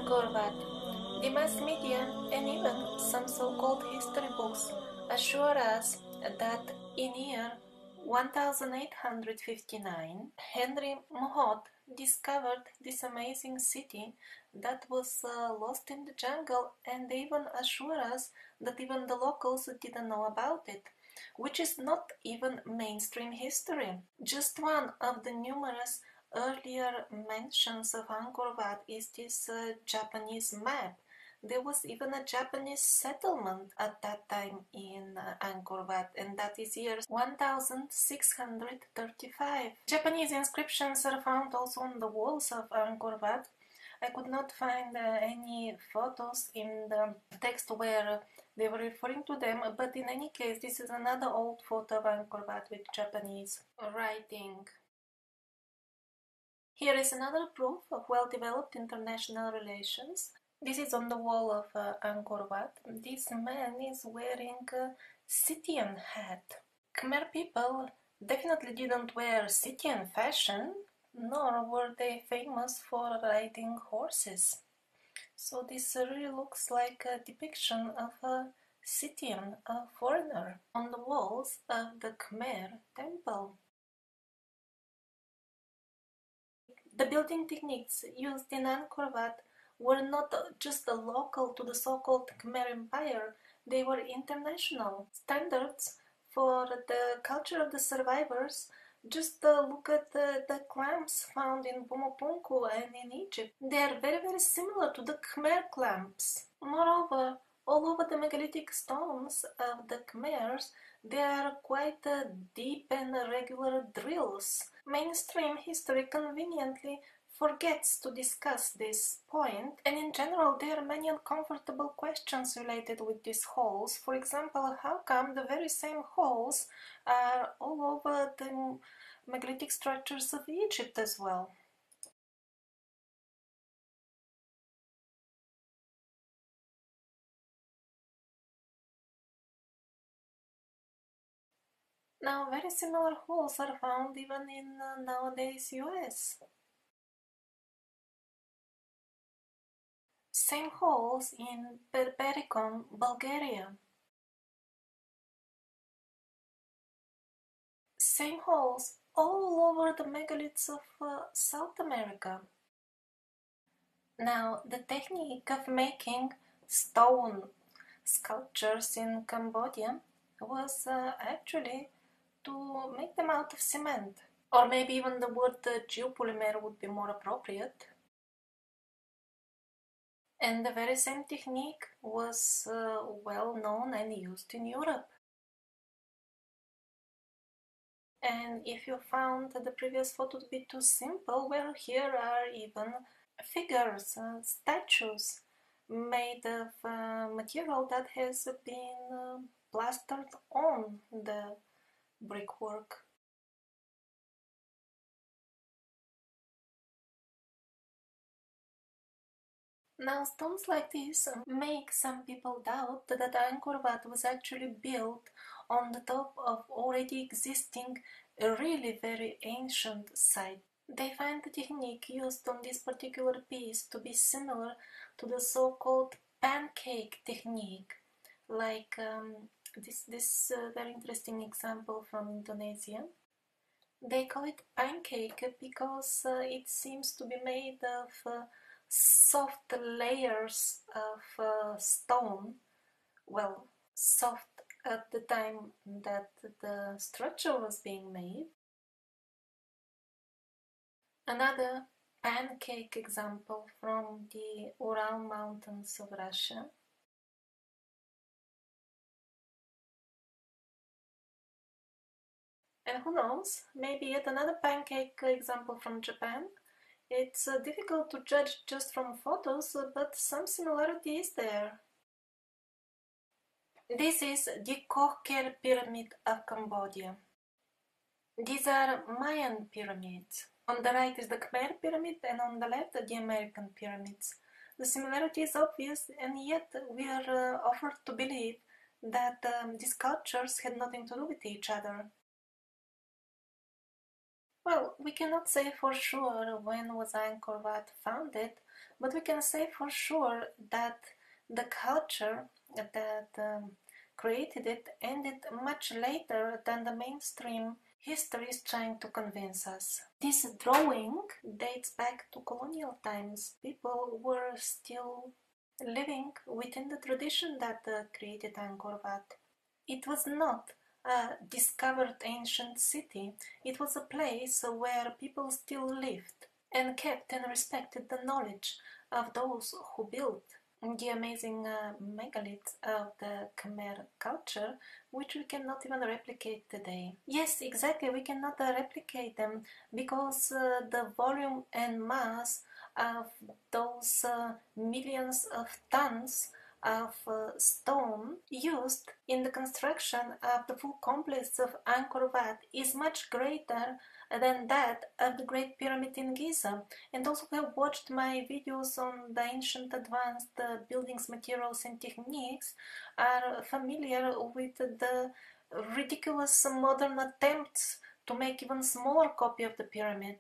Angkor Wat. The mass media and even some so-called history books assure us that in year 1859, Henry Mohot discovered this amazing city that was lost in the jungle, and they even assure us that even the locals didn't know about it, which is not even mainstream history. Just one of the numerous earlier mentions of Angkor Wat is this Japanese map. There was even a Japanese settlement at that time in Angkor Wat, and that is year 1635. Japanese inscriptions are found also on the walls of Angkor Wat. I could not find any photos in the text where they were referring to them, but in any case, this is another old photo of Angkor Wat with Japanese writing. Here is another proof of well-developed international relations. This is on the wall of Angkor Wat. This man is wearing a Scythian hat. Khmer people definitely didn't wear Scythian fashion, nor were they famous for riding horses. So this really looks like a depiction of a Scythian, a foreigner, on the walls of the Khmer temple. The building techniques used in Angkor Wat were not just local to the so-called Khmer Empire, they were international. Standards for the culture of the survivors, just look at the clamps found in Bumopunku and in Egypt. They are very, very similar to the Khmer clamps. Moreover, all over the megalithic stones of the Khmers, there are quite deep and regular drills. Mainstream history conveniently forgets to discuss this point, and in general there are many uncomfortable questions related with these holes. For example, how come the very same holes are all over the megalithic structures of Egypt as well? Now, very similar holes are found even in nowadays US. Same holes in Berberikon, Bulgaria. Same holes all over the megaliths of South America. Now, the technique of making stone sculptures in Cambodia was actually to make them out of cement. Or maybe even the word geopolymer would be more appropriate. And the very same technique was well known and used in Europe. And if you found the previous photo to be too simple, well, here are even figures, statues made of material that has been plastered on the brickwork. Now, stones like this make some people doubt that Angkor Wat was actually built on the top of already existing a really very ancient site. They find the technique used on this particular piece to be similar to the so-called pancake technique, like this very interesting example from Indonesia. They call it pancake because it seems to be made of soft layers of stone. Well, soft at the time that the structure was being made. Another pancake example from the Ural Mountains of Russia. And who knows, maybe yet another pancake example from Japan. It's difficult to judge just from photos, but some similarity is there. This is the Kokher Pyramid of Cambodia. These are Mayan pyramids. On the right is the Khmer Pyramid, and on the left the American pyramids. The similarity is obvious, and yet we are offered to believe that these cultures had nothing to do with each other. Well, we cannot say for sure when was Angkor Wat founded, but we can say for sure that the culture that created it ended much later than the mainstream history is trying to convince us. This drawing dates back to colonial times. People were still living within the tradition that created Angkor Wat. It was not a discovered ancient city. It was a place where people still lived and kept and respected the knowledge of those who built the amazing megaliths of the Khmer culture, which we cannot even replicate today. Yes, exactly, we cannot replicate them because the volume and mass of those millions of tons of stone used in the construction of the full complex of Angkor Wat is much greater than that of the Great Pyramid in Giza. And those who have watched my videos on the ancient advanced buildings, materials and techniques are familiar with the ridiculous modern attempts to make even smaller copy of the pyramid.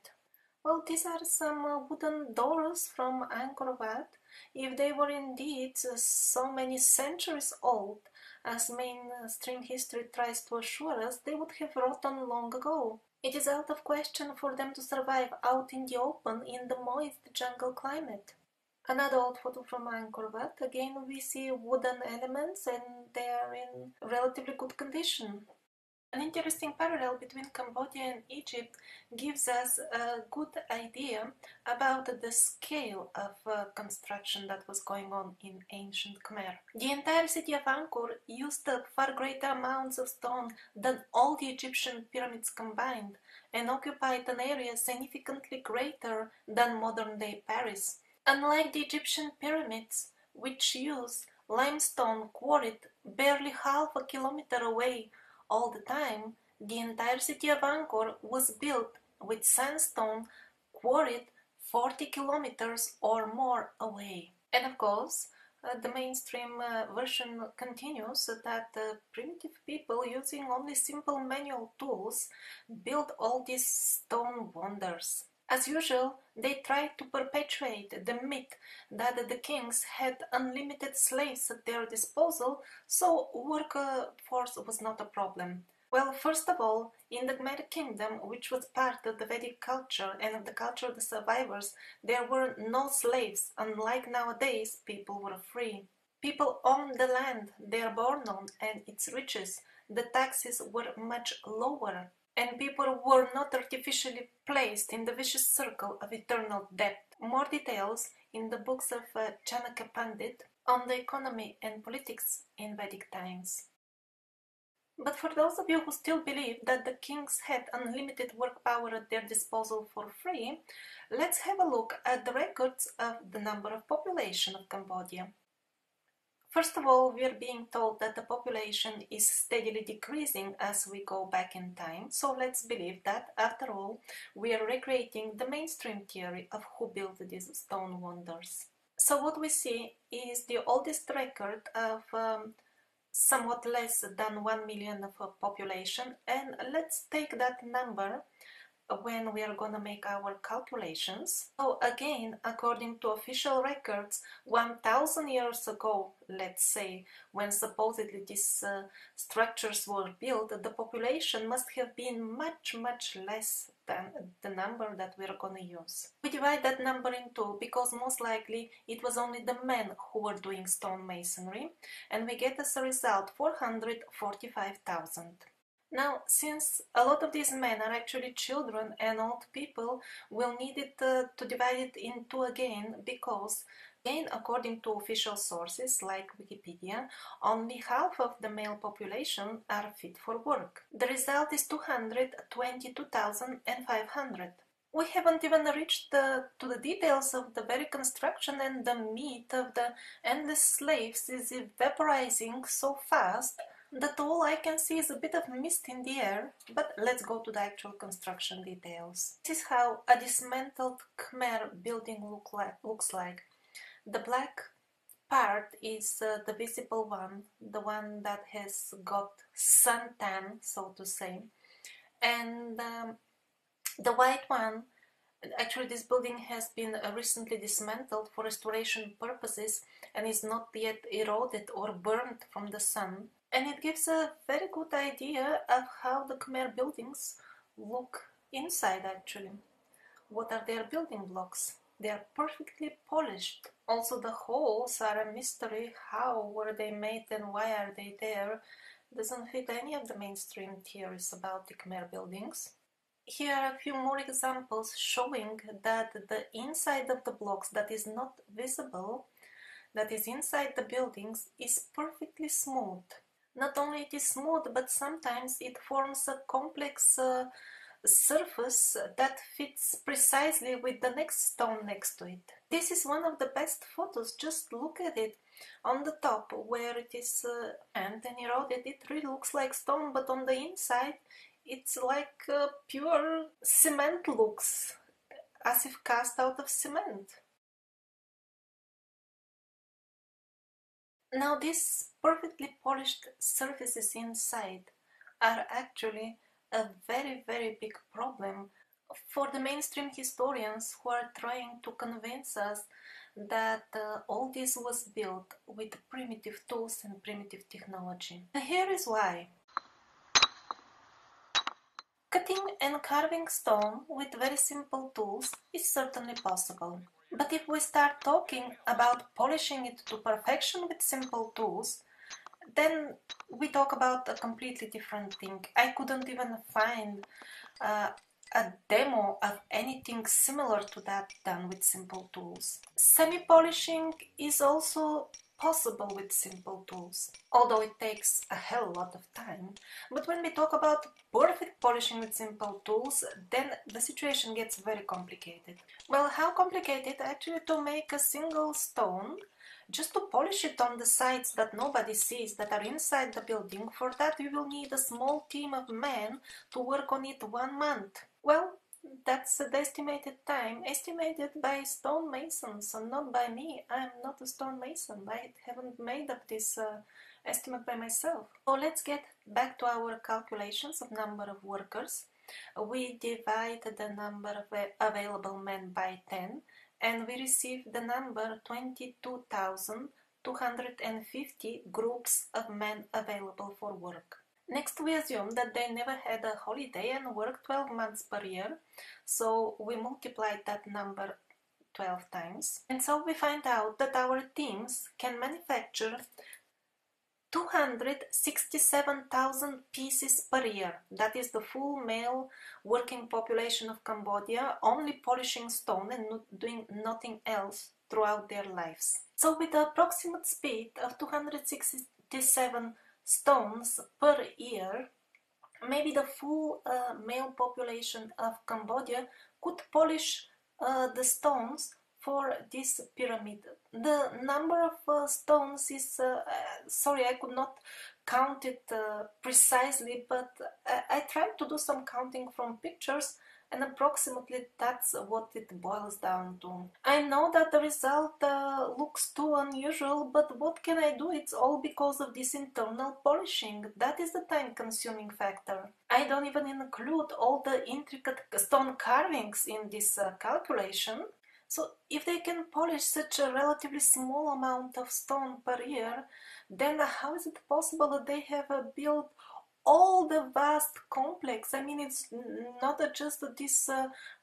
Well, these are some wooden doors from Angkor Wat. If they were indeed so many centuries old, as mainstream history tries to assure us, they would have rotten long ago. It is out of question for them to survive out in the open in the moist jungle climate. Another old photo from Angkor Wat. Again, we see wooden elements and they are in relatively good condition. An interesting parallel between Cambodia and Egypt gives us a good idea about the scale of construction that was going on in ancient Khmer. The entire city of Angkor used far greater amounts of stone than all the Egyptian pyramids combined and occupied an area significantly greater than modern-day Paris. Unlike the Egyptian pyramids, which use limestone quarried barely half a kilometer away all the time, the entire city of Angkor was built with sandstone quarried 40 kilometers or more away. And of course, the mainstream version continues that primitive people using only simple manual tools built all these stone wonders. As usual, they tried to perpetuate the myth that the kings had unlimited slaves at their disposal, so workforce was not a problem. Well, first of all, in the Khmer kingdom, which was part of the Vedic culture and of the culture of the survivors, there were no slaves. Unlike nowadays, people were free. People owned the land they are born on and its riches. The taxes were much lower, and people were not artificially placed in the vicious circle of eternal debt. More details in the books of Chanakya Pandit on the economy and politics in Vedic times. But for those of you who still believe that the kings had unlimited work power at their disposal for free, let's have a look at the records of the number of population of Cambodia. First of all, we are being told that the population is steadily decreasing as we go back in time, so let's believe that, after all, we are recreating the mainstream theory of who built these stone wonders. So what we see is the oldest record of somewhat less than 1 million of population, and let's take that number when we are gonna make our calculations. So again, according to official records, 1000 years ago, let's say, when supposedly these structures were built, the population must have been much less than the number that we are gonna use. We divide that number in two because most likely it was only the men who were doing stonemasonry, and we get as a result 445,000. Now, since a lot of these men are actually children and old people, we'll need it to divide it in two again because, again, according to official sources like Wikipedia, only half of the male population are fit for work. The result is 222,500. We haven't even reached to the details of the very construction, and the myth of the endless slaves is evaporizing so fast that all I can see is a bit of mist in the air, but let's go to the actual construction details. This is how a dismantled Khmer building looks like. The black part is the visible one, the one that has got suntan, so to say, and the white one Actually, this building has been recently dismantled for restoration purposes and is not yet eroded or burned from the sun. And it gives a very good idea of how the Khmer buildings look inside actually. What are their building blocks? They are perfectly polished. Also the holes are a mystery. How were they made and why are they there? Doesn't fit any of the mainstream theories about the Khmer buildings. Here are a few more examples showing that the inside of the blocks that is not visible, that is inside the buildings, is perfectly smooth. Not only it is smooth, but sometimes it forms a complex surface that fits precisely with the next stone next to it. This is one of the best photos. Just look at it. On the top where it is and eroded, it really looks like stone, but on the inside it's like pure cement looks, as if cast out of cement. Now these perfectly polished surfaces inside are actually a very, very big problem for the mainstream historians who are trying to convince us that all this was built with primitive tools and primitive technology. And here is why. Cutting and carving stone with very simple tools is certainly possible. But if we start talking about polishing it to perfection with simple tools, then we talk about a completely different thing. I couldn't even find a demo of anything similar to that done with simple tools. Semi-polishing is also possible with simple tools, although it takes a hell of a lot of time. But when we talk about perfect polishing with simple tools, then the situation gets very complicated. Well, how complicated? Actually, to make a single stone, just to polish it on the sides that nobody sees, that are inside the building, for that you will need a small team of men to work on it 1 month. Well, that's the estimated time, estimated by stonemasons and not by me. I'm not a stonemason. I haven't made up this estimate by myself. So let's get back to our calculations of number of workers. We divide the number of available men by 10 and we receive the number 22,250 groups of men available for work. Next, we assume that they never had a holiday and worked 12 months per year, so we multiply that number 12 times. And so we find out that our teams can manufacture 267,000 pieces per year. That is the full male working population of Cambodia, only polishing stone and not doing nothing else throughout their lives. So with the approximate speed of 267 stones per year, maybe the full male population of Cambodia could polish the stones for this pyramid. The number of stones is, sorry, I could not count it precisely, but I tried to do some counting from pictures, and approximately that's what it boils down to. I know that the result looks too unusual, but what can I do? It's all because of this internal polishing. That is the time-consuming factor. I don't even include all the intricate stone carvings in this calculation. So if they can polish such a relatively small amount of stone per year, then how is it possible that they have built all the vast complex? I mean, it's not just this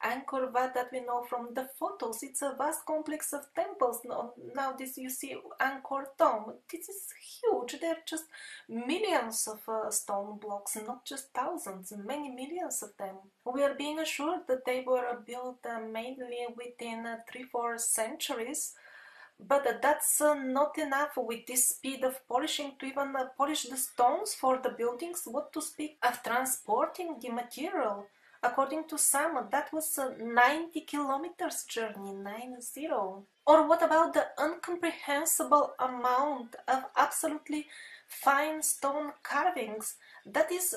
Angkor Wat that we know from the photos. It's a vast complex of temples. Now this you see Angkor Tomb. This is huge. There are just millions of stone blocks, not just thousands, many millions of them. We are being assured that they were built mainly within 3-4 centuries. But that's not enough with this speed of polishing to even polish the stones for the buildings. What to speak of transporting the material? According to some, that was a 90 kilometers journey, 90. Or what about the incomprehensible amount of absolutely fine stone carvings? That is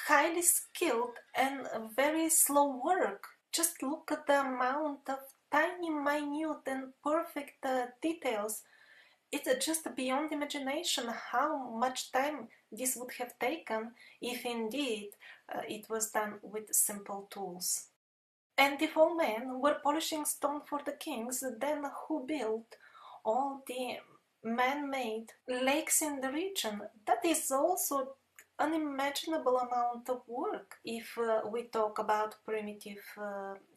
highly skilled and very slow work. Just look at the amount of tiny, minute and perfect details. It's just beyond imagination how much time this would have taken if indeed it was done with simple tools. And if all men were polishing stone for the kings, then who built all the man-made lakes in the region? That is also unimaginable amount of work if we talk about primitive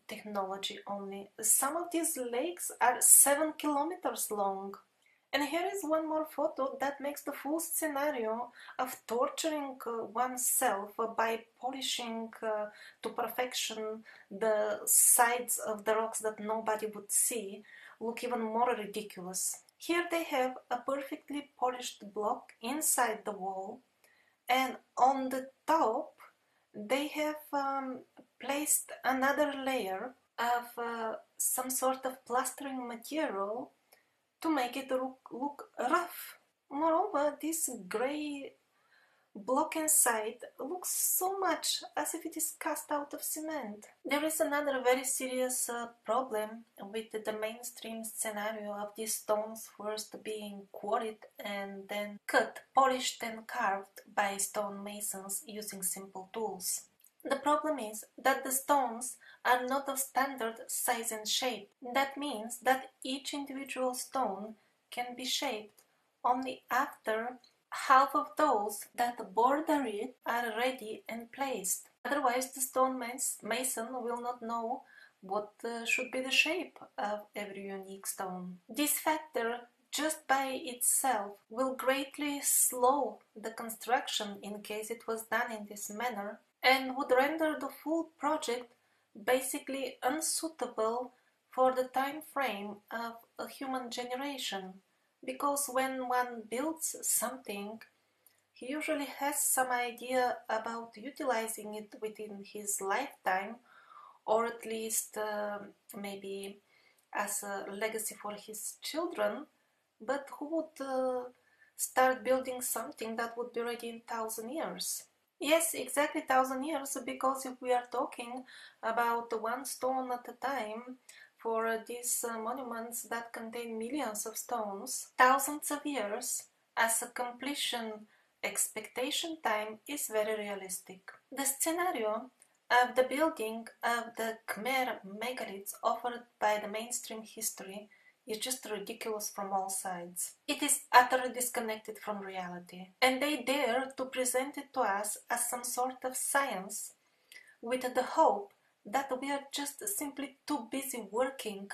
technology only. Some of these lakes are 7 kilometers long. And here is one more photo that makes the full scenario of torturing oneself by polishing to perfection the sides of the rocks that nobody would see look even more ridiculous. Here they have a perfectly polished block inside the wall, and on the top they have placed another layer of some sort of plastering material to make it look rough. Moreover, this grey block inside looks so much as if it is cast out of cement. There is another very serious problem with the mainstream scenario of these stones first being quarried and then cut, polished and carved by stone masons using simple tools. The problem is that the stones are not of standard size and shape. That means that each individual stone can be shaped only after half of those that border it are ready and placed. Otherwise, the stone mason will not know what should be the shape of every unique stone. This factor just by itself will greatly slow the construction in case it was done in this manner, and would render the full project basically unsuitable for the time frame of a human generation. Because when one builds something, he usually has some idea about utilizing it within his lifetime, or at least maybe as a legacy for his children, but who would start building something that would be ready in 1,000 years? Yes, exactly 1,000 years, because if we are talking about one stone at a time, for these monuments that contain millions of stones, thousands of years as a completion expectation time is very realistic. The scenario of the building of the Khmer megaliths offered by the mainstream history is just ridiculous from all sides. It is utterly disconnected from reality, and they dare to present it to us as some sort of science with the hope that we are just simply too busy working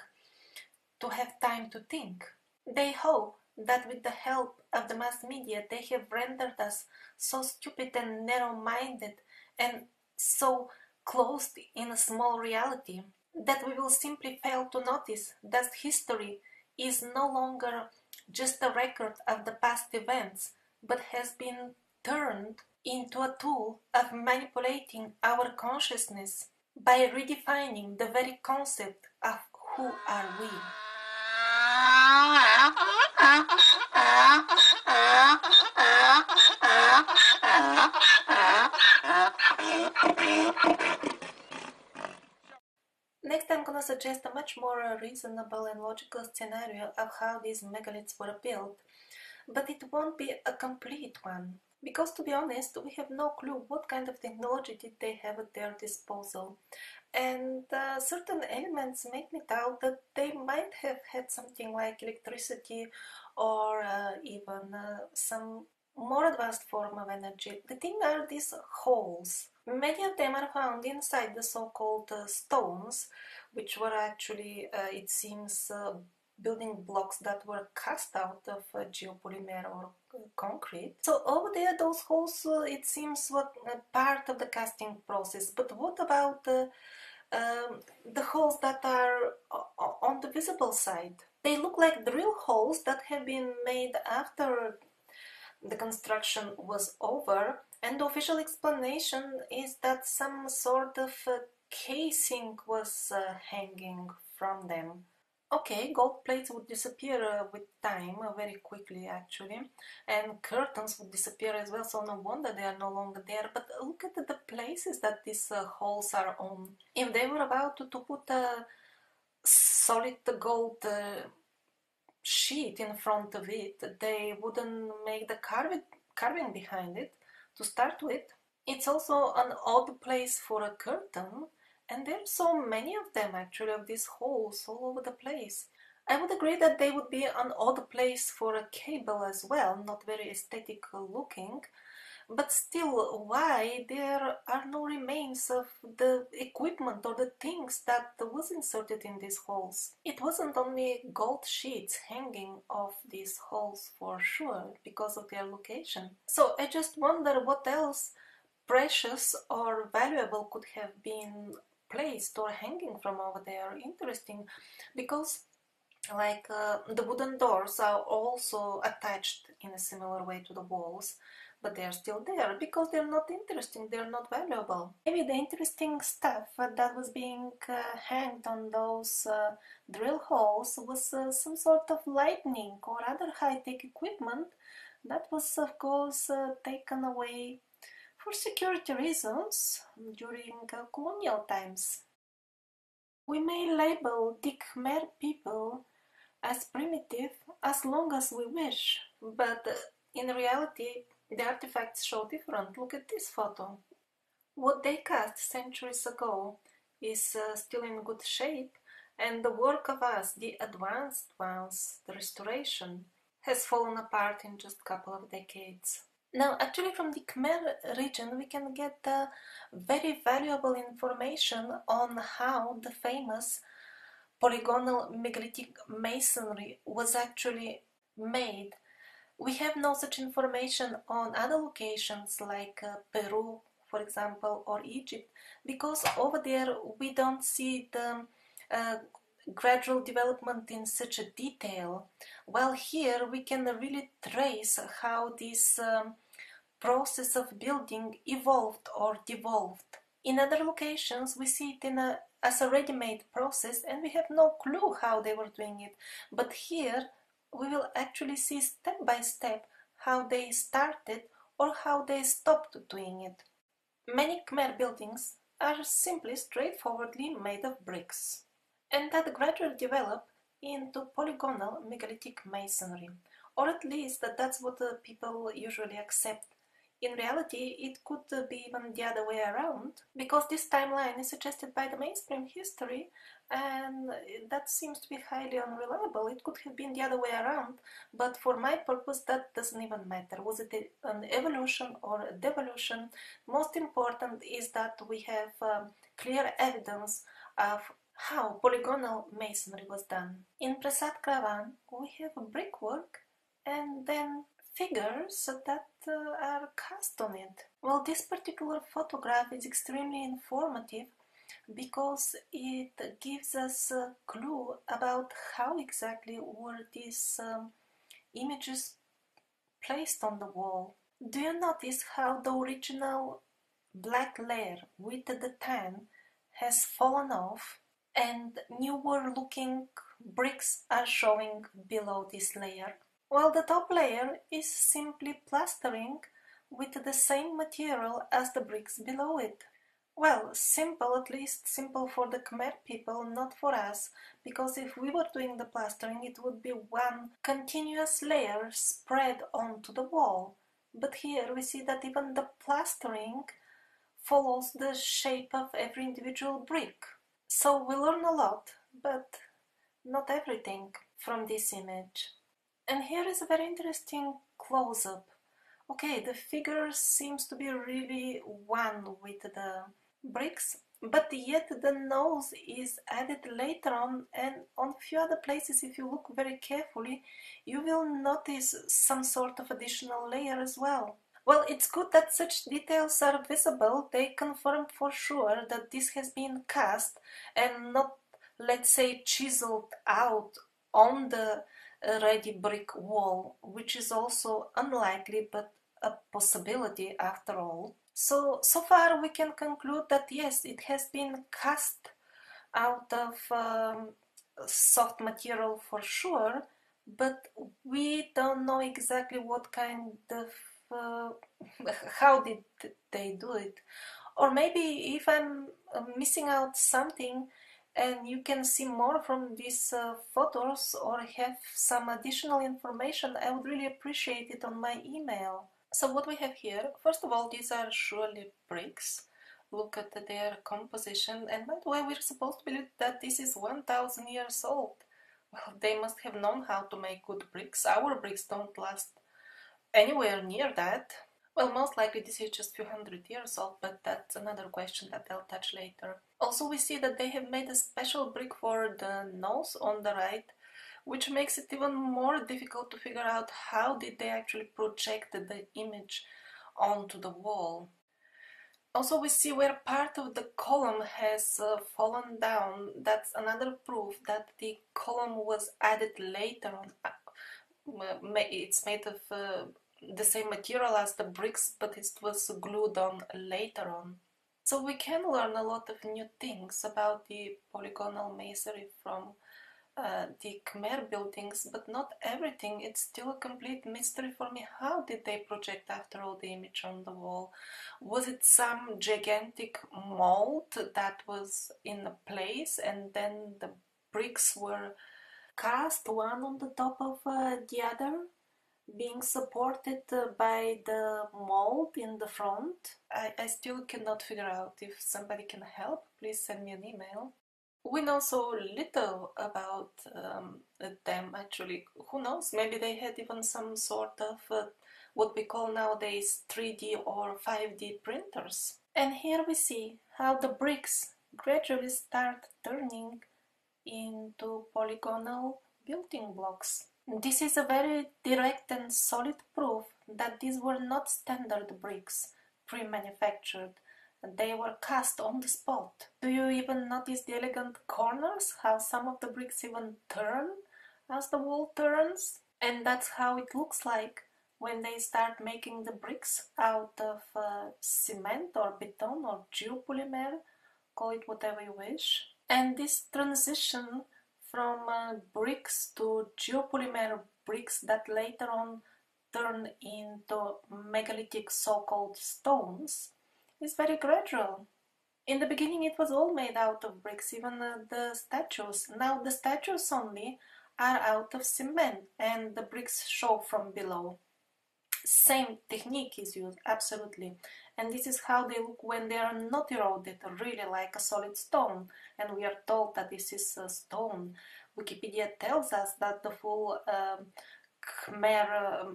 to have time to think. They hope that with the help of the mass media they have rendered us so stupid and narrow-minded and so closed in a small reality that we will simply fail to notice that history is no longer just a record of the past events, but has been turned into a tool of manipulating our consciousness by redefining the very concept of who are we. Next, I'm gonna suggest a much more reasonable and logical scenario of how these megaliths were built, but it won't be a complete one. Because to be honest, we have no clue what kind of technology did they have at their disposal. And certain elements make me doubt that they might have had something like electricity or even some more advanced form of energy. The thing are these holes. Many of them are found inside the so-called stones, which were actually, it seems, building blocks that were cast out of geopolymer or concrete. So over there, those holes, it seems, were part of the casting process. But what about the holes that are on the visible side? They look like drill holes that have been made after the construction was over, and the official explanation is that some sort of casing was hanging from them. Okay, gold plates would disappear with time, very quickly actually, and curtains would disappear as well, so no wonder they are no longer there. But look at the places that these holes are on. If they were about to put a solid gold sheet in front of it, they wouldn't make the carving behind it to start with. It's also an odd place for a curtain, And there are so many of them actually, of these holes all over the place. I would agree that they would be an odd place for a cable as well, not very aesthetic looking, but still, why there are no remains of the equipment or the things that was inserted in these holes? It wasn't only gold sheets hanging off these holes for sure, because of their location. So I just wonder what else precious or valuable could have been placed or hanging from over there. Interesting, because like the wooden doors are also attached in a similar way to the walls, but they're still there because they're not interesting, they're not valuable. Maybe the interesting stuff that was being hanged on those drill holes was some sort of lightning or other high-tech equipment that was of course taken away for security reasons during colonial times. We may label the Khmer people as primitive as long as we wish, but in reality the artifacts show different. Look at this photo. What they cast centuries ago is still in good shape, and the work of us, the advanced ones, the restoration, has fallen apart in just a couple of decades. Now, actually from the Khmer region we can get very valuable information on how the famous polygonal megalithic masonry was actually made. We have no such information on other locations like Peru, for example, or Egypt, because over there we don't see the gradual development in such a detail, while here we can really trace how this process of building evolved or devolved. In other locations we see it as a ready-made process and we have no clue how they were doing it, but here we will actually see step by step how they started or how they stopped doing it. Many Khmer buildings are simply straightforwardly made of bricks, and that gradually develop into polygonal megalithic masonry, or at least that's what people usually accept. In reality, it could be even the other way around, because this timeline is suggested by the mainstream history, and that seems to be highly unreliable. It could have been the other way around, but for my purpose that doesn't even matter. Was it an evolution or a devolution? Most important is that we have clear evidence of how polygonal masonry was done. In Prasad Kravan, we have brickwork and then figures that are cast on it. Well, this particular photograph is extremely informative because it gives us a clue about how exactly were these images placed on the wall. Do you notice how the original black layer with the tan has fallen off and newer looking bricks are showing below this layer? While the top layer is simply plastering with the same material as the bricks below it. Well, simple, at least simple for the Khmer people, not for us, because if we were doing the plastering it would be one continuous layer spread onto the wall. But here we see that even the plastering follows the shape of every individual brick. So we learn a lot, but not everything from this image. And here is a very interesting close-up. Okay, the figure seems to be really one with the bricks, but yet the nose is added later on, and on a few other places, if you look very carefully, you will notice some sort of additional layer as well. Well, it's good that such details are visible. They confirm for sure that this has been cast and not, let's say, chiseled out on the ready brick wall, which is also unlikely but a possibility after all. So far we can conclude that yes, it has been cast out of soft material for sure, but we don't know exactly what kind of how did they do it. Or maybe if I'm missing out something and you can see more from these photos or have some additional information, I would really appreciate it on my email. So what we have here, first of all, these are surely bricks, look at their composition. And by the way, we're supposed to believe that this is 1,000 years old. Well, they must have known how to make good bricks. Our bricks don't last anywhere near that. Well, most likely this is just a few hundred years old, but that's another question that I'll touch later. Also, we see that they have made a special brick for the nose on the right, which makes it even more difficult to figure out how did they actually project the image onto the wall. Also, we see where part of the column has fallen down. That's another proof that the column was added later on. It's made of the same material as the bricks, but it was glued on later on. So we can learn a lot of new things about the polygonal masonry from the Khmer buildings, but not everything. It's still a complete mystery for me. How did they project after all the image on the wall? Was it some gigantic mold that was in a place and then the bricks were cast one on the top of the other, being supported by the mold in the front? I still cannot figure out. If somebody can help, please send me an email. We know so little about them, actually. Who knows? Maybe they had even some sort of what we call nowadays 3D or 5D printers. And here we see how the bricks gradually start turning into polygonal building blocks. This is a very direct and solid proof that these were not standard bricks, pre-manufactured. They were cast on the spot. Do you even notice the elegant corners? How some of the bricks even turn as the wall turns? And that's how it looks like when they start making the bricks out of cement or beton or geopolymer, call it whatever you wish. And this transition from bricks to geopolymer bricks that later on turn into megalithic so-called stones is very gradual. In the beginning it was all made out of bricks, even the statues. Now the statues only are out of cement and the bricks show from below. Same technique is used, absolutely. And this is how they look when they are not eroded, really like a solid stone. And we are told that this is a stone. Wikipedia tells us that the full Khmer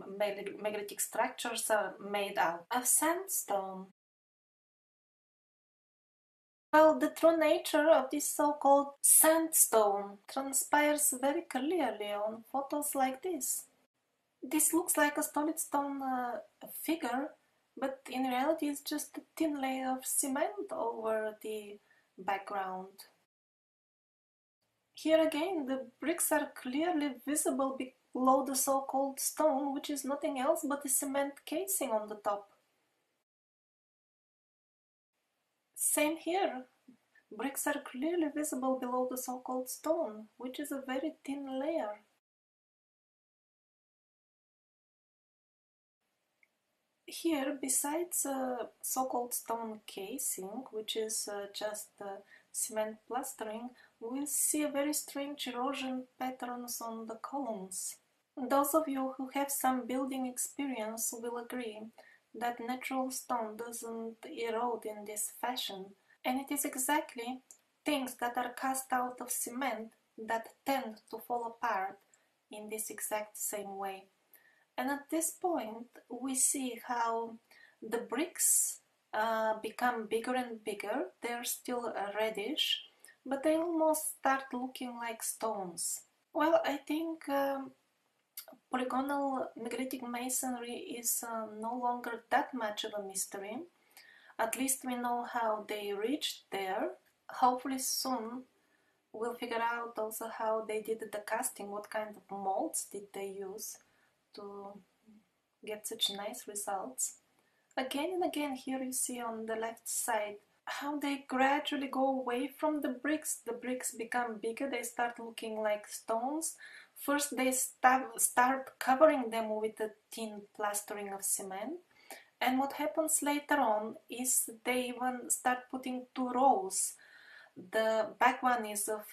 megalithic structures are made out of sandstone. Well, the true nature of this so-called sandstone transpires very clearly on photos like this. This looks like a solid stone figure, but in reality it's just a thin layer of cement over the background. Here again, the bricks are clearly visible below the so-called stone, which is nothing else but a cement casing on the top. Same here. Bricks are clearly visible below the so-called stone, which is a very thin layer. Here, besides so-called stone casing, which is just cement plastering, we'll see a very strange erosion patterns on the columns. Those of you who have some building experience will agree that natural stone doesn't erode in this fashion, and it is exactly things that are cast out of cement that tend to fall apart in this exact same way. And at this point we see how the bricks become bigger and bigger. They're still reddish, but they almost start looking like stones. Well, I think polygonal megalithic masonry is no longer that much of a mystery. At least we know how they reached there. Hopefully soon we'll figure out also how they did the casting, what kind of molds did they use to get such nice results. Again and again, here you see on the left side how they gradually go away from the bricks. The bricks become bigger, they start looking like stones. First they start covering them with a thin plastering of cement, and what happens later on is they even start putting two rows. The back one is of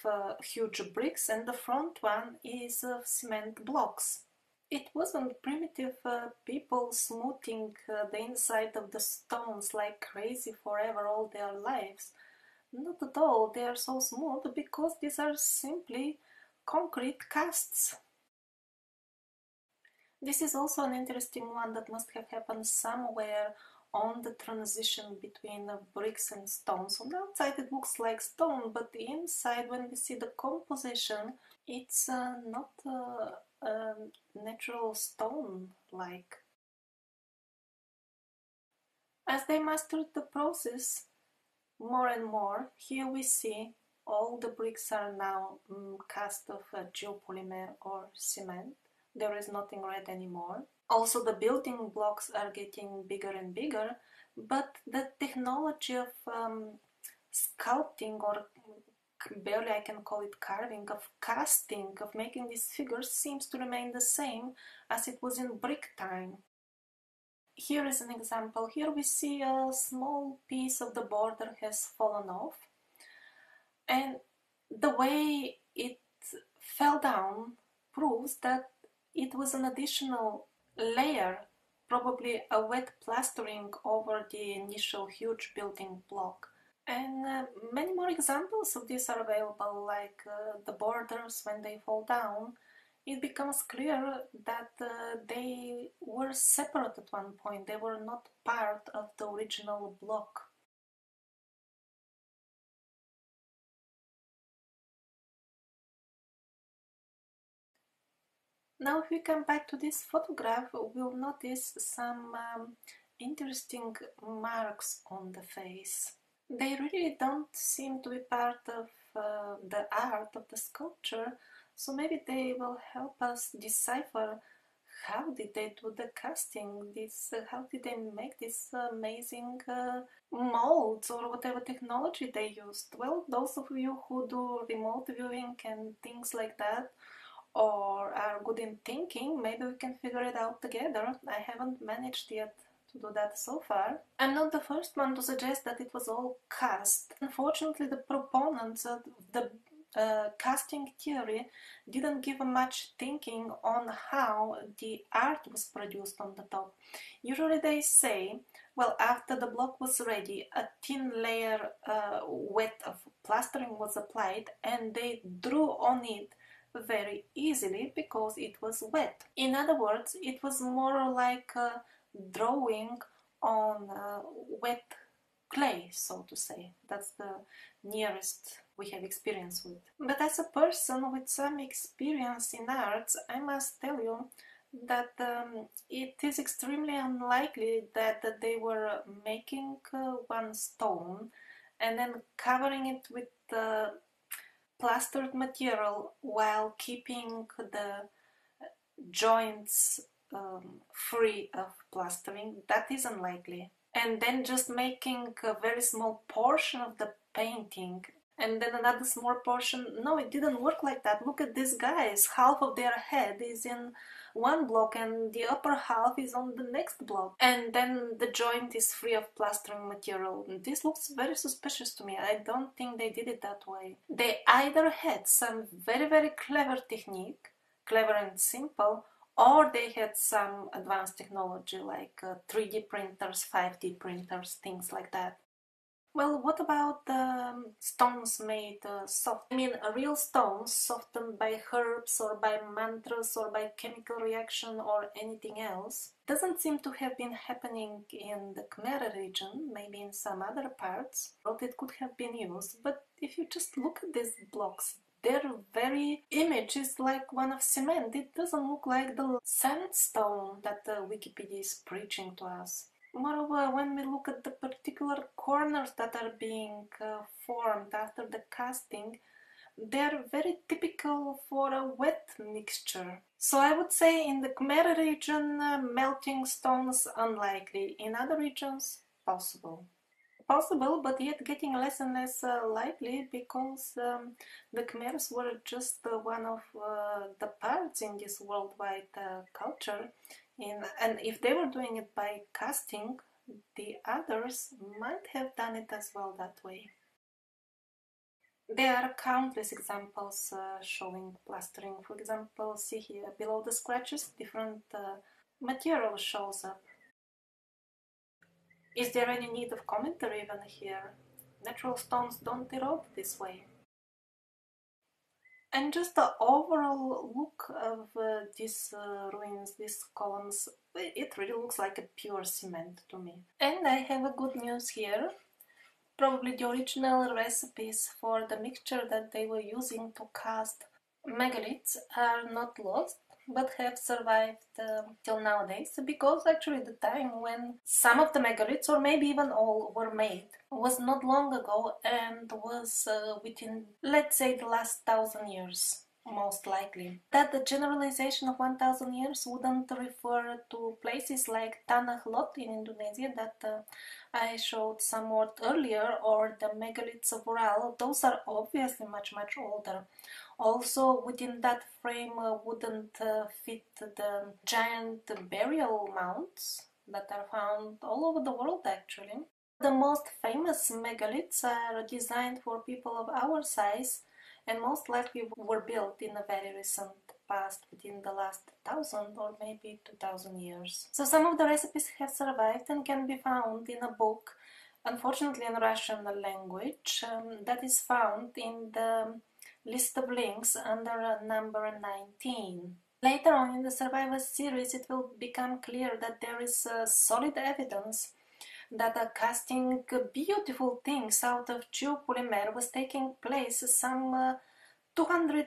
huge bricks and the front one is of cement blocks. It wasn't primitive people smoothing the inside of the stones like crazy forever all their lives. Not at all, they are so smooth because these are simply concrete casts. This is also an interesting one that must have happened somewhere on the transition between bricks and stone. So on the outside it looks like stone, but the inside, when we see the composition, it's not natural stone-like. As they mastered the process more and more, here we see all the bricks are now cast of geopolymer or cement. There is nothing red anymore. Also, the building blocks are getting bigger and bigger, but the technology of sculpting, or barely I can call it carving, of casting, of making these figures seems to remain the same as it was in brick time. Here is an example. Here we see a small piece of the border has fallen off, and the way it fell down proves that it was an additional layer, probably a wet plastering over the initial huge building block. And many more examples of this are available, like the borders when they fall down. It becomes clear that they were separate at one point. They were not part of the original block. Now if we come back to this photograph, we'll notice some interesting marks on the face. They really don't seem to be part of the art of the sculpture, so maybe they will help us decipher how did they do the casting, how did they make these amazing molds or whatever technology they used. Well, those of you who do remote viewing and things like that, or are good in thinking, maybe we can figure it out together. I haven't managed yet to do that so far. I'm not the first one to suggest that it was all cast. Unfortunately, the proponents of the casting theory didn't give much thinking on how the art was produced on the top. Usually they say, well, after the block was ready, a thin layer wet of plastering was applied, and they drew on it very easily because it was wet. In other words, it was more like a drawing on wet clay, so to say. That's the nearest we have experience with. But as a person with some experience in arts, I must tell you that it is extremely unlikely that they were making one stone and then covering it with plastered material while keeping the joints free of plastering. That is unlikely. And then just making a very small portion of the painting and then another small portion. No, it didn't work like that. Look at these guys. Half of their head is in one block and the upper half is on the next block. And then the joint is free of plastering material. This looks very suspicious to me. I don't think they did it that way. They either had some very, very clever technique, clever and simple, or they had some advanced technology like 3D printers, 5D printers, things like that. Well, what about stones made soft? I mean, real stones softened by herbs or by mantras or by chemical reaction or anything else doesn't seem to have been happening in the Khmer region, maybe in some other parts. Well, it could have been used, but if you just look at these blocks, their very image is like one of cement. It doesn't look like the sandstone that Wikipedia is preaching to us. Moreover, when we look at the particular corners that are being formed after the casting, they're very typical for a wet mixture. So I would say in the Khmer region, melting stones unlikely. In other regions, possible. Possible, but yet getting less and less likely, because the Khmers were just one of the parts in this worldwide culture. And if they were doing it by casting, the others might have done it as well that way. There are countless examples showing plastering. For example, see here below the scratches, different material shows up. Is there any need of commentary even here? Natural stones don't erode this way. And just the overall look of these ruins, these columns, it really looks like a pure cement to me. And I have a good news here. Probably the original recipes for the mixture that they were using to cast megaliths are not lost, but have survived till nowadays, because actually the time when some of the megaliths, or maybe even all, were made was not long ago and was within, let's say, the last 1,000 years. Most likely. That the generalization of 1,000 years wouldn't refer to places like Tanah Lot in Indonesia that I showed somewhat earlier, or the megaliths of Ural. Those are obviously much older. Also within that frame wouldn't fit the giant burial mounds that are found all over the world actually. The most famous megaliths are designed for people of our size and most likely were built in a very recent past, within the last 1,000 or maybe 2,000 years. So some of the recipes have survived and can be found in a book, unfortunately in Russian language, that is found in the list of links under number 19. Later on in the Survivor series it will become clear that there is solid evidence that casting beautiful things out of geopolymer was taking place some 200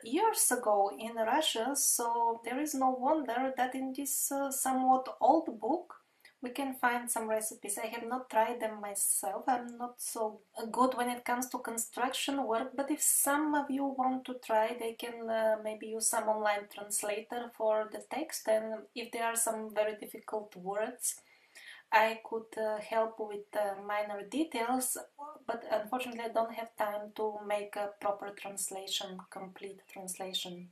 years ago in Russia, so there is no wonder that in this somewhat old book we can find some recipes. I have not tried them myself, I'm not so good when it comes to construction work, but if some of you want to try, they can maybe use some online translator for the text, and if there are some very difficult words, I could help with minor details, but unfortunately I don't have time to make a proper translation, complete translation.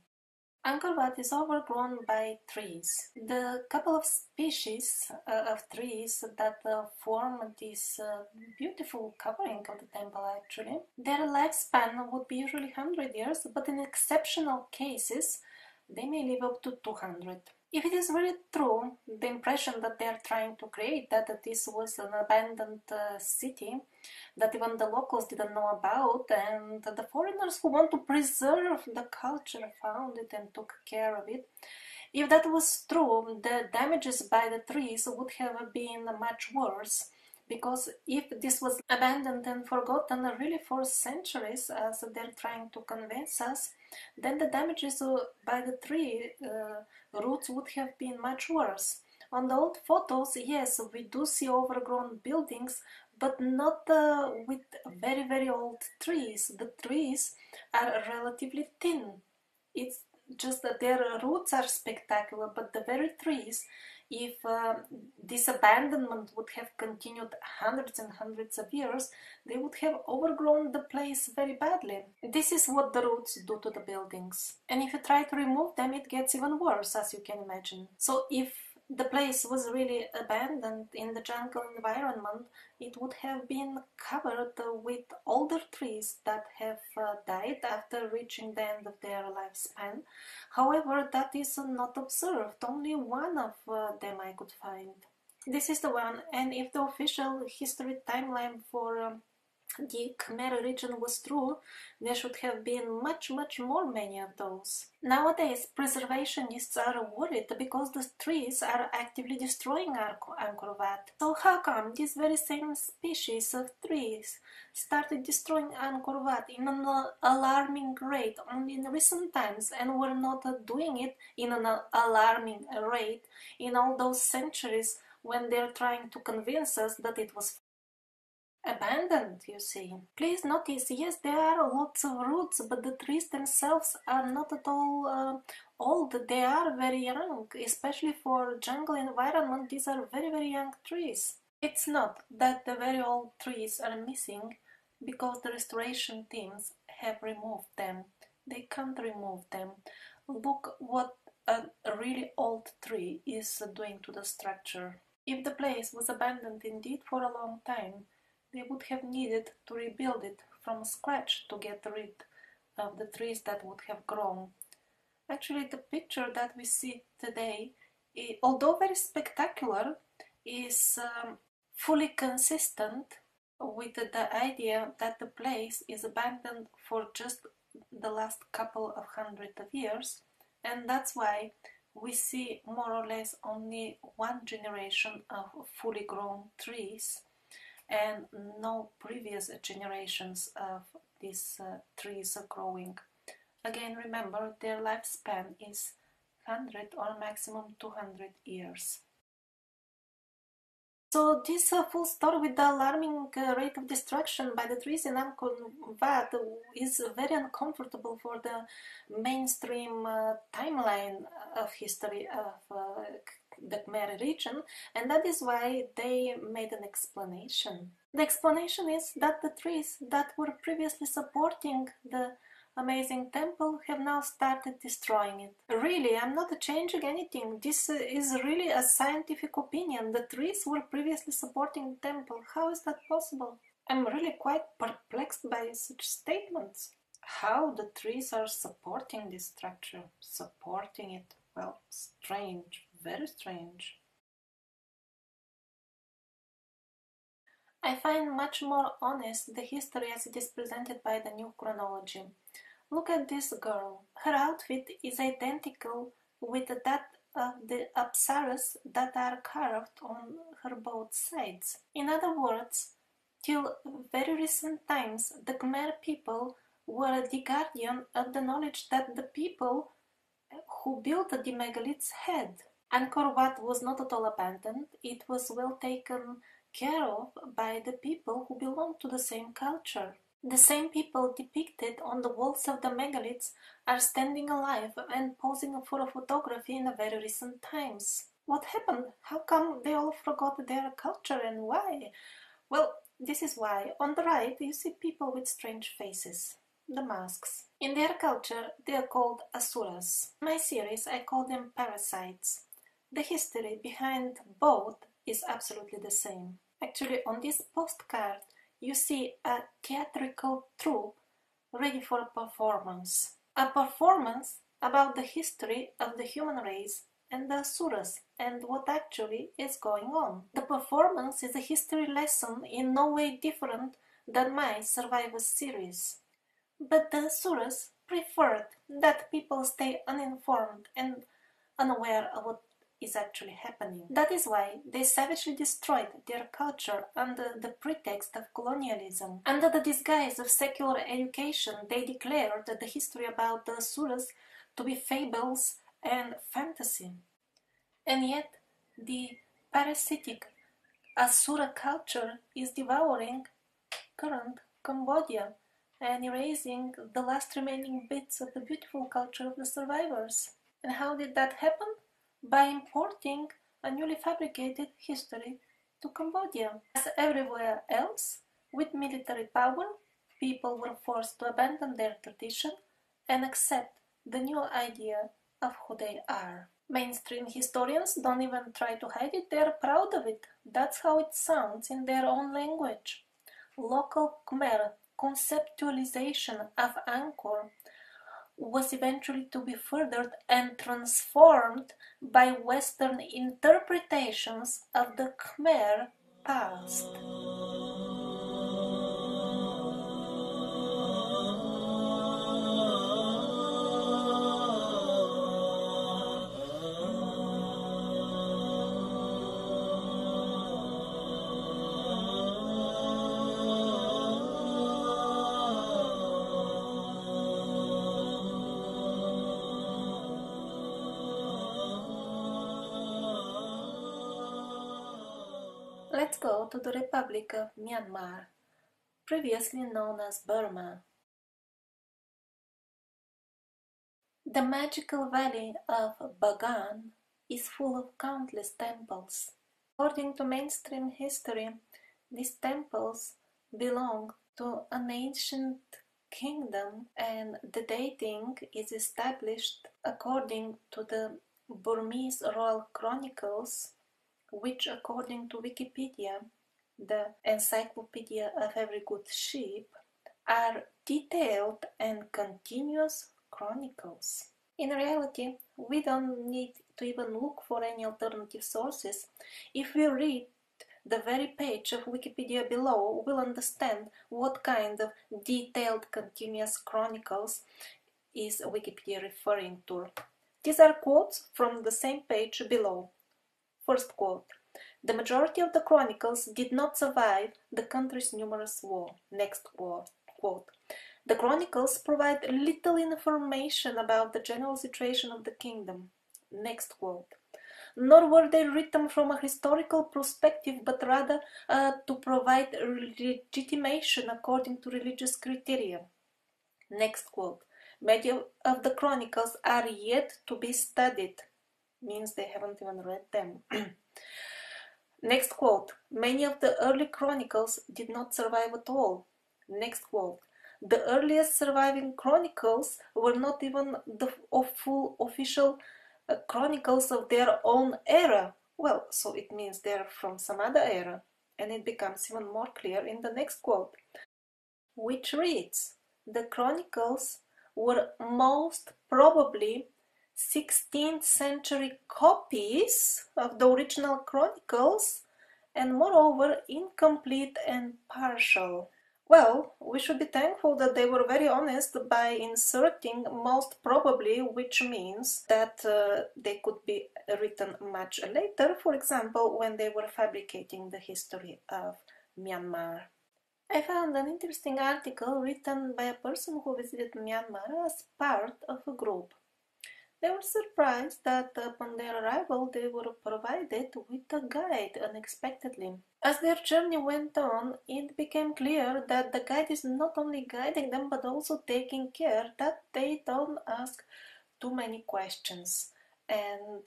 Angkor Wat is overgrown by trees. The couple of species of trees that form this beautiful covering of the temple actually, their lifespan would be usually 100 years, but in exceptional cases they may live up to 200. If it is really true, the impression that they are trying to create, that this was an abandoned city that even the locals didn't know about, and the foreigners who want to preserve the culture found it and took care of it, if that was true, the damages by the trees would have been much worse. Because if this was abandoned and forgotten really for centuries, as they're trying to convince us, then the damages by the tree roots would have been much worse. On the old photos, yes, we do see overgrown buildings, but not with very old trees. The trees are relatively thin. It's just that their roots are spectacular, but the very trees, if this abandonment would have continued hundreds and hundreds of years, they would have overgrown the place very badly. This is what the roots do to the buildings. And if you try to remove them, it gets even worse, as you can imagine. So if the place was really abandoned in the jungle environment, it would have been covered with older trees that have died after reaching the end of their lifespan. However, that is not observed. Only one of them I could find. This is the one, and if the official history timeline for the Khmer region was true, there should have been much more many of those. Nowadays, preservationists are worried because the trees are actively destroying Angkor Wat. So how come these very same species of trees started destroying Angkor Wat in an alarming rate only in recent times, and were not doing it in an alarming rate in all those centuries when they're trying to convince us that it was abandoned, you see. Please notice, yes, there are lots of roots, but the trees themselves are not at all old. They are very young, especially for jungle environment. These are very young trees. It's not that the very old trees are missing because the restoration teams have removed them. They can't remove them. Look what a really old tree is doing to the structure. If the place was abandoned indeed for a long time, they would have needed to rebuild it from scratch to get rid of the trees that would have grown. Actually, the picture that we see today, although very spectacular, is fully consistent with the idea that the place is abandoned for just the last couple of hundred of years, and that's why we see more or less only one generation of fully grown trees and no previous generations of these trees are growing. Again, remember, their lifespan is 100 or maximum 200 years. So this full story with the alarming rate of destruction by the trees in Angkor Wat is very uncomfortable for the mainstream timeline of history of the Khmer region, and that is why they made an explanation. The explanation is that the trees that were previously supporting the amazing temple have now started destroying it. Really, I'm not changing anything. This is really a scientific opinion. The trees were previously supporting the temple. How is that possible? I'm really quite perplexed by such statements. How the trees are supporting this structure? Supporting it? Well, strange. Very strange. I find much more honest the history as it is presented by the new chronology. Look at this girl. Her outfit is identical with that of the apsaras that are carved on her both sides. In other words, till very recent times, the Khmer people were the guardian of the knowledge that the people who built the megaliths had. Angkor Wat was not at all abandoned. It was well taken care of by the people who belonged to the same culture. The same people depicted on the walls of the megaliths are standing alive and posing for a photography in the very recent times. What happened? How come they all forgot their culture and why? Well, this is why. On the right you see people with strange faces, the masks. In their culture they are called asuras. In my series I call them parasites. The history behind both is absolutely the same. Actually, on this postcard you see a theatrical troupe ready for a performance. A performance about the history of the human race and the asuras and what actually is going on. The performance is a history lesson in no way different than my Survivors series. But the asuras preferred that people stay uninformed and unaware of what is actually happening. That is why they savagely destroyed their culture under the pretext of colonialism. Under the disguise of secular education, they declared the history about the asuras to be fables and fantasy. And yet, the parasitic asura culture is devouring current Cambodia and erasing the last remaining bits of the beautiful culture of the survivors. And how did that happen? By importing a newly fabricated history to Cambodia. As everywhere else, with military power, people were forced to abandon their tradition and accept the new idea of who they are. Mainstream historians don't even try to hide it, they're proud of it. That's how it sounds in their own language. Local Khmer conceptualization of Angkor was eventually to be furthered and transformed by Western interpretations of the Khmer past. Let's go to the Republic of Myanmar, previously known as Burma. The magical valley of Baganu is full of countless temples. According to mainstream history, these temples belong to an ancient kingdom, and the dating is established according to the Burmese Royal Chronicles, which, according to Wikipedia, the encyclopedia of every good sheep, are detailed and continuous chronicles. In reality, we don't need to even look for any alternative sources. If we read the very page of Wikipedia below, we'll understand what kind of detailed continuous chronicles is Wikipedia referring to. These are quotes from the same page below. First quote: the majority of the chronicles did not survive the country's numerous war. Next quote: the chronicles provide little information about the general situation of the kingdom. Next quote: nor were they written from a historical perspective, but rather to provide legitimation according to religious criteria. Next quote: many of the chronicles are yet to be studied. Means they haven't even read them. Next quote: many of the early chronicles did not survive at all. Next quote: the earliest surviving chronicles were not even the full official chronicles of their own era. Well, so it means they're from some other era. And it becomes even more clear in the next quote, which reads: the chronicles were most probably 16th century copies of the original chronicles, and moreover incomplete and partial. Well, we should be thankful that they were very honest by inserting most probably, which means that they could be written much later, for example, when they were fabricating the history of Myanmar. I found an interesting article written by a person who visited Myanmar as part of a group. They were surprised that upon their arrival they were provided with a guide unexpectedly. As their journey went on, it became clear that the guide is not only guiding them but also taking care that they don't ask too many questions and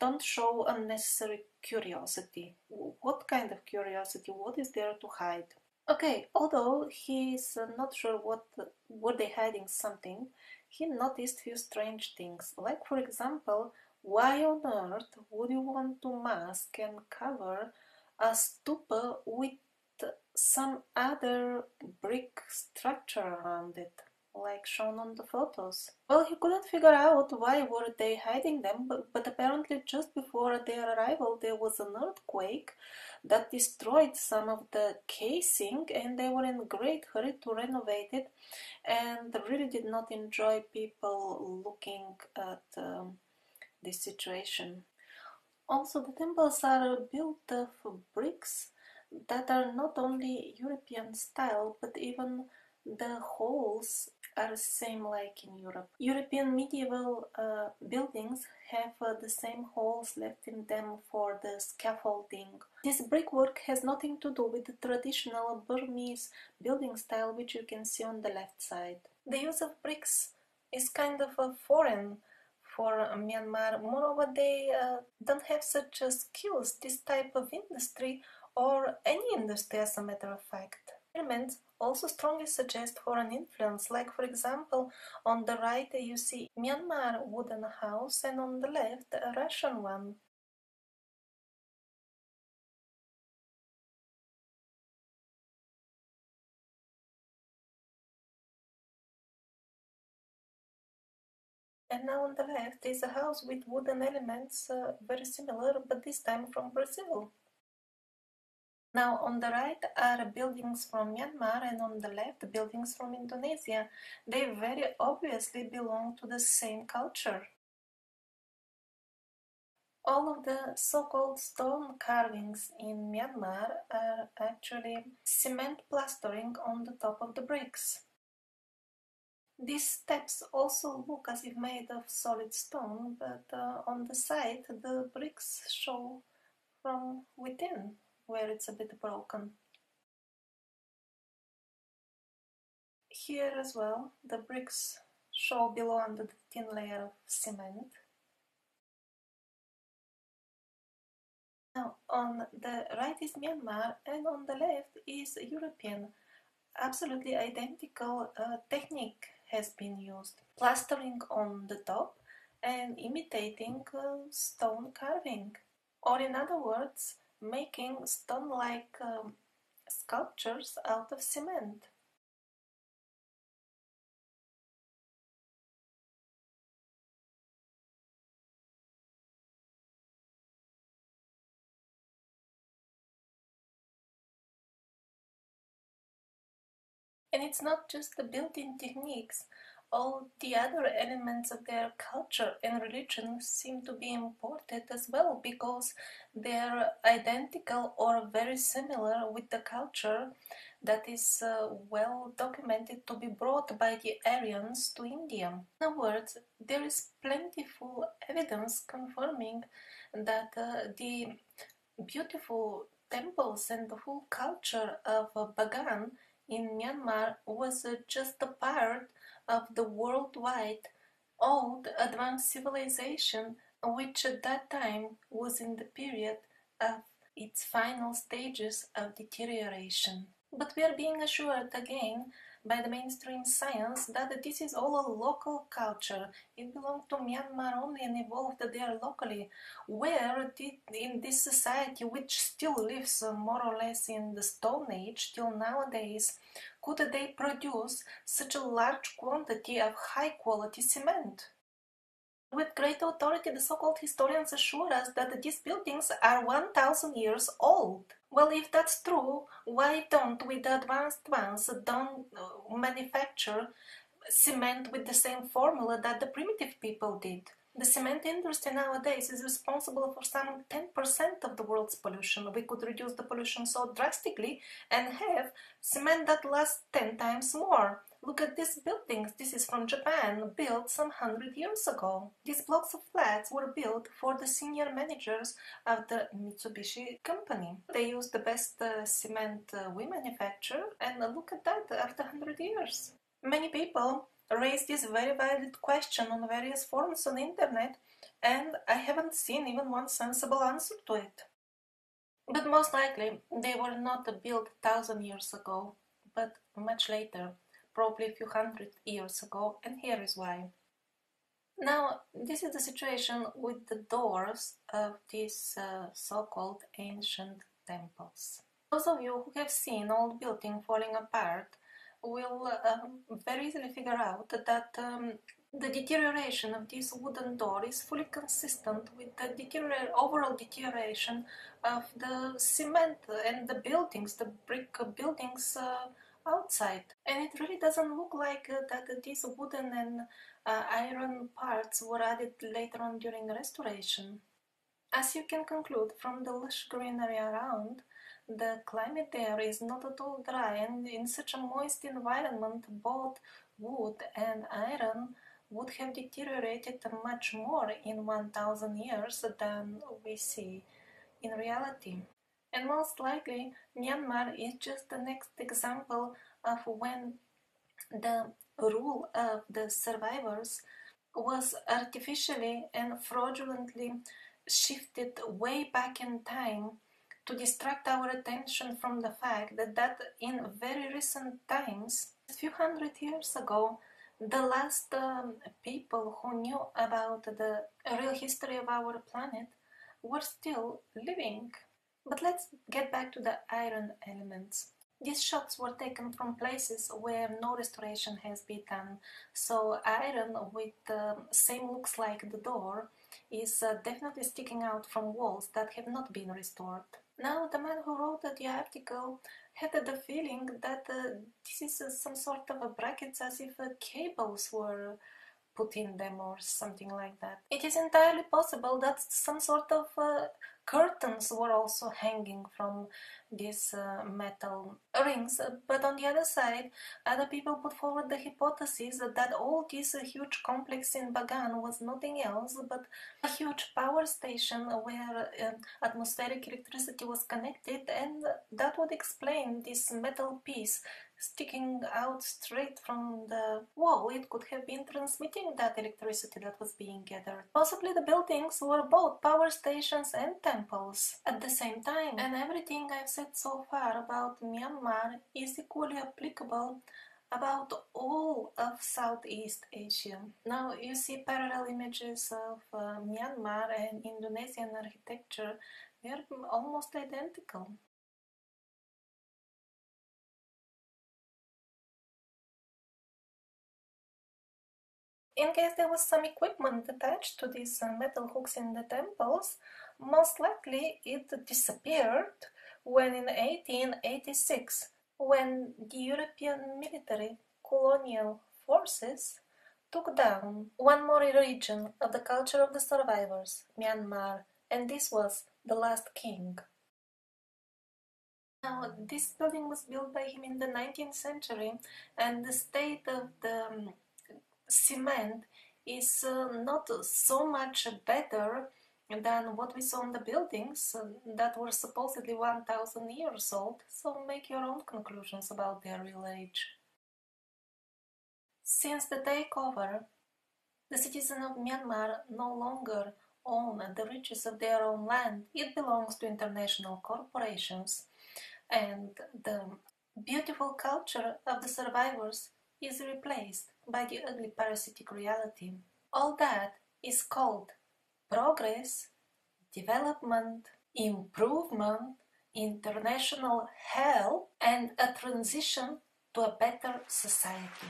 don't show unnecessary curiosity. What kind of curiosity? What is there to hide? Okay, although he's not sure what were they hiding something, he noticed few strange things, like for example, why on earth would you want to mask and cover a stupa with some other brick structure around it, like shown on the photos? Well, he couldn't figure out why were they hiding them, but apparently just before their arrival there was an earthquake that destroyed some of the casing, and they were in great hurry to renovate it and really did not enjoy people looking at this situation. Also, the temples are built of bricks that are not only European style, but even the halls are the same like in Europe. European medieval buildings have the same holes left in them for the scaffolding. This brickwork has nothing to do with the traditional Burmese building style which you can see on the left side. The use of bricks is kind of foreign for Myanmar. Moreover, they don't have such skills, this type of industry, or any industry as a matter of fact. Elements also strongly suggest foreign influence, like for example, on the right you see Myanmar wooden house and on the left a Russian one. And now on the left is a house with wooden elements very similar, but this time from Brazil. Now on the right are buildings from Myanmar and on the left buildings from Indonesia. They very obviously belong to the same culture. All of the so-called stone carvings in Myanmar are actually cement plastering on the top of the bricks. These steps also look as if made of solid stone, but on the side the bricks show from within, where it's a bit broken. Here as well, the bricks show below under the thin layer of cement. Now, on the right is Myanmar, and on the left is European. Absolutely identical technique has been used. Plastering on the top and imitating stone carving. Or in other words, making stone-like sculptures out of cement. And it's not just the building techniques. All the other elements of their culture and religion seem to be imported as well, because they're identical or very similar with the culture that is well documented to be brought by the Aryans to India. In other words, there is plentiful evidence confirming that the beautiful temples and the whole culture of Bagan in Myanmar was just a part of the worldwide old advanced civilization, which at that time was in the period of its final stages of deterioration. But we are being assured again by the mainstream science that this is all a local culture. It belonged to Myanmar only and evolved there locally. Where did, in this society, which still lives more or less in the Stone Age till nowadays, could they produce such a large quantity of high-quality cement? With great authority, the so-called historians assure us that these buildings are 1,000 years old. Well, if that's true, why don't we, the advanced ones, don't manufacture cement with the same formula that the primitive people did? The cement industry nowadays is responsible for some 10% of the world's pollution. We could reduce the pollution so drastically and have cement that lasts 10 times more. Look at these buildings. This is from Japan, built some 100 years ago. These blocks of flats were built for the senior managers of the Mitsubishi company. They use the best cement we manufacture, and look at that after 100 years. Many people raise this very valid question on various forums on the internet, and I haven't seen even one sensible answer to it. But most likely they were not built 1,000 years ago, but much later, probably a few hundred years ago, and here is why. Now, this is the situation with the doors of these so-called ancient temples. Those of you who have seen old building falling apart will very easily figure out that the deterioration of this wooden door is fully consistent with the overall deterioration of the cement and the buildings, the brick buildings outside. And it really doesn't look like that these wooden and iron parts were added later on during restoration. As you can conclude from the lush greenery around, the climate there is not at all dry, and in such a moist environment both wood and iron would have deteriorated much more in 1,000 years than we see in reality. And most likely Myanmar is just the next example of when the rule of the survivors was artificially and fraudulently shifted way back in time to distract our attention from the fact that in very recent times, a few hundred years ago, the last people who knew about the real history of our planet were still living. But let's get back to the iron elements. These shots were taken from places where no restoration has been done, so iron with the same looks like the door is definitely sticking out from walls that have not been restored. Now, the man who wrote the article had the feeling that this is some sort of a brackets, as if cables were put in them or something like that. It is entirely possible that some sort of curtains were also hanging from these metal rings, but on the other side, other people put forward the hypothesis that all this huge complex in Bagan was nothing else but a huge power station where atmospheric electricity was connected, and that would explain this metal piece sticking out straight from the wall. It could have been transmitting that electricity that was being gathered. Possibly the buildings were both power stations and temples at the same time. And everything I've said so far about Myanmar is equally applicable about all of Southeast Asia. Now you see parallel images of Myanmar and Indonesian architecture. They are almost identical. In case there was some equipment attached to these metal hooks in the temples, most likely it disappeared when in 1886 when the European military colonial forces took down one more region of the culture of the survivors, Myanmar, and this was the last king. Now, this building was built by him in the 19th century, and the state of the cement is not so much better than what we saw in the buildings that were supposedly 1,000 years old, so make your own conclusions about their real age. Since the takeover, the citizens of Myanmar no longer own the riches of their own land. It belongs to international corporations, and the beautiful culture of the survivors is replaced by the ugly parasitic reality. All that is called progress, development, improvement, international help, and a transition to a better society.